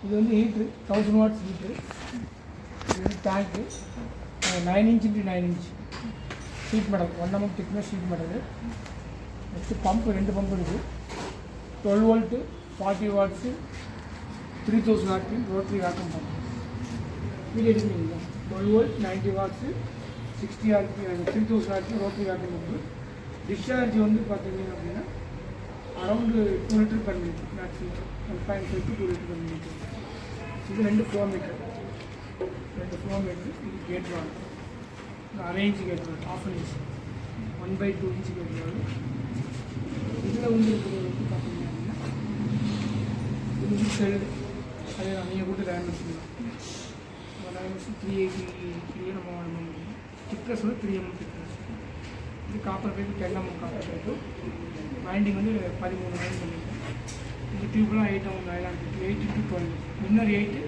இது வந்து ஹீட்ரு 1000 watts heater. இது வந்து டேங்க்கு 9 inch × 9 inch sheet metal 1 mm thickness sheet metal. Next pump 2 pump இருக்குது. 12 volt 40 watts 3000 RPM rotary vacuum pump. Video எடுக்கிறீங்களா? 12 volt 90 watts 60 RPM 3000 RPM rotary vacuum pump. Discharge வந்து பார்த்தீங்க அப்படின்னா around 2 litre per minute maximum 1.5 to 2 litre per minute. இது 2 flow meter. இது gate valve. அரை inch gate வால், 1/2 inch 1/2 inch gate வால். இதில் வந்து இருக்கிறது வந்து பார்த்தீங்க அப்படின்னா இது வந்து செல். அதே நீங்கள் கூட டைமென்ஷன் 380 நம்ம திக்னஸ் வந்து 3 mm திக்னஸ். இது copper pipe 10 mm copper pipe. Winding வந்து 13 லைன் பண்ணியிருக்கேன். இந்த டியூப்லாம் 8 mm nylon tube 8 × 12 inner 8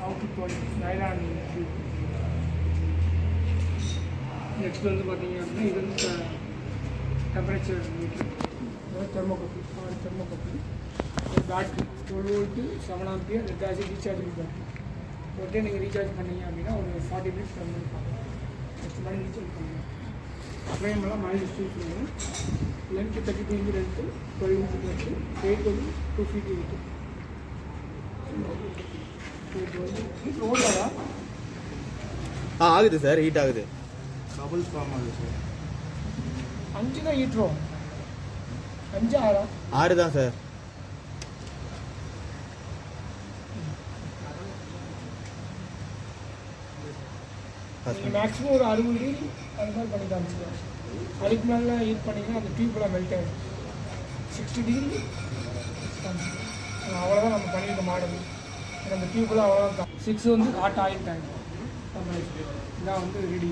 out 12 nylon tube. Next வந்து பார்த்தீங்க அப்படின்னா இது வந்து டெம்பரேச்சர் மீட்டர். தெர்மோகப்பிள் ஒரு battery 12 volt 7 ampere red acid rechargeable battery. ஒரு டைம் நீங்கள் ரீசார்ஜ் பண்ணீங்க அப்படின்னா ஒரு 40 minutes per minute பார்க்கலாம். நெக்ஸ்ட் மாதிரி ரீசார்ஜ் பண்ணுங்கள். ஃப்ரேமெல்லாம் mile steel frame. Length 32 inch length, 12 inch length, weight வந்து 2 feet வெயிட்டு. ஹீட் ஓடாதா? ஆகுது சார், ஹீட் ஆகுது. பபுள்ஸ் ஃபார்ம் ஆகுது சார். 5 தான் ஹீட்ரோ 5 6 6 தான் சார். நீங்கள் மேக்ஸிமம் ஒரு 60 degree அது மாதிரி பண்ணி காமிச்சிக்கலாம். அதுக்கு மேலே ஹீட் பண்ணிங்கன்னா அந்த டியூப்லாம் மெல்ட் ஆகிடும். 60 degree அவ்வளோதான் நம்ம பண்ணியிருக்க மாடல். அந்த டியூப்லாம் அவ்வளோதான். 6 வந்து ஹாட் ஆயில் டேங்க் இதான் வந்து ரெடி.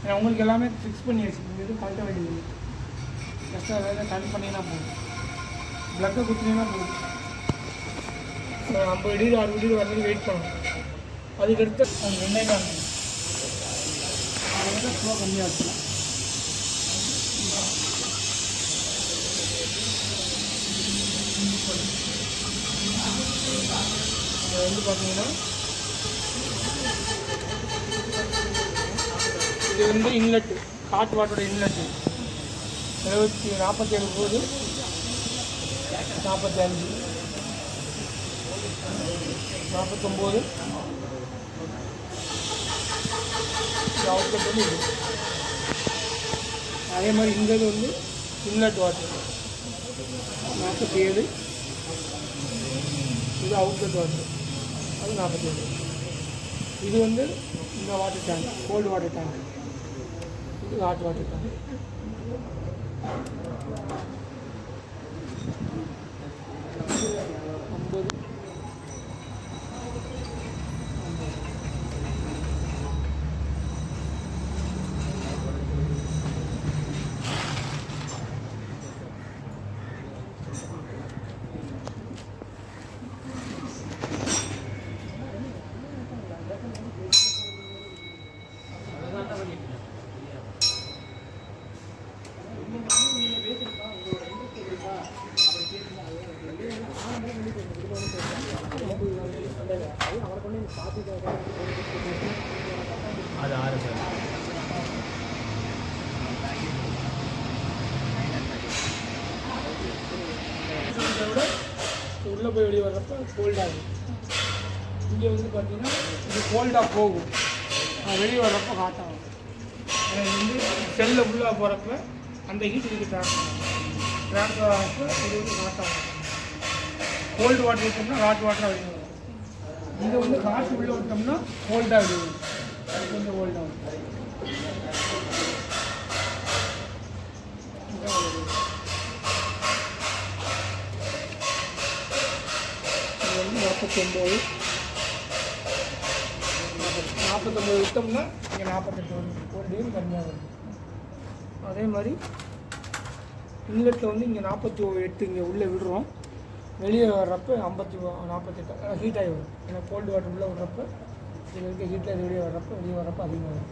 ஏன்னா உங்களுக்கு எல்லாமே ஃபிக்ஸ் பண்ணி வச்சுக்கோங்க. எதுவும் கழட்ட வேண்டியது ஜஸ்ட் அதை கனெக்ட் பண்ணிங்கன்னா போதும். ப்ளக்கை குத்தினீங்கன்னா போதும். 50 degree 60 degree வரணும் வெயிட் பண்ணணும். அதுக்கடுத்து அந்த 2 தான் அதை வந்து ஃப்ளோ கம்மியாக வச்சுக்கலாம். இது வந்து பார்த்தீங்கன்னா இது வந்து இன்லெட்டு, ஹாட் வாட்டரோட இன்லெட்டு 47 போது 45 49 அவுட்லெட் வந்து இது. அதே மாதிரி இங்கே வந்து இன்லெட் வாட்டர் 47, இது அவுட்லெட் வாட்டர் அது 47. இது வந்து இந்த water tank, cold water tank. இது ஹாட் வாட்டர் டேங்க். அது 6 சார். உள்ளே போய் வெளியே வர்றப்ப கோல்டாகும். இங்கே வந்து பார்த்தீங்கன்னா இது கோல்டாக போகும், வெளியே வர்றப்போ ஹாட் ஆகும். இது வந்து செல்லில் ஃபுல்லாக போகிறப்ப அந்த ஹீட் இதுக்கு ட்ரான்ஸ்ஃபர் ஆகிறப்ப இது வந்து ஹாட் ஆகும். கோல்டு வாட்டர் விட்டோம்னா ஹாட் வாட்டராக வெளியே வரும். இங்கே வந்து ஹாட் உள்ளே விட்டோம்னா கோல்டாக வெளியே வரும். அது கொஞ்சம் கோல்டாகும். இது வந்து 49 விட்டோம்னா இங்கே 48 வரும். ஒரு டிகிரி கம்மியாக வரும். அதே மாதிரி இன்லெட்டில் வந்து இங்கே 48 இங்கே உள்ளே விடுறோம். வெளியே வர்றப்போ 48 ஹீட் ஆகி வரும். ஏன்னா கோல்டு வாட்டர் உள்ளே விடுறப்ப இதில் இருக்க ஹீட்டில் வெளியே வர்றப்போ அதிகமாக வரும்.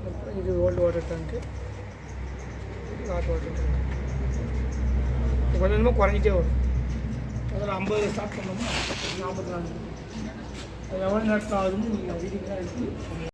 அப்புறம் இது கோல்டு வாட்டர் டேங்க்கு, இது ஹாட் வாட்டர் டேங்க். கொஞ்சம் கொஞ்சமாக குறைஞ்சிட்டே வரும். முதல்ல 50 ஸ்டார்ட் பண்ணோம்னா 44 அது எவ்வளோ நேரத்தில் ஆகுதுன்னு நீங்கள் ரீடிங்காக எடுத்து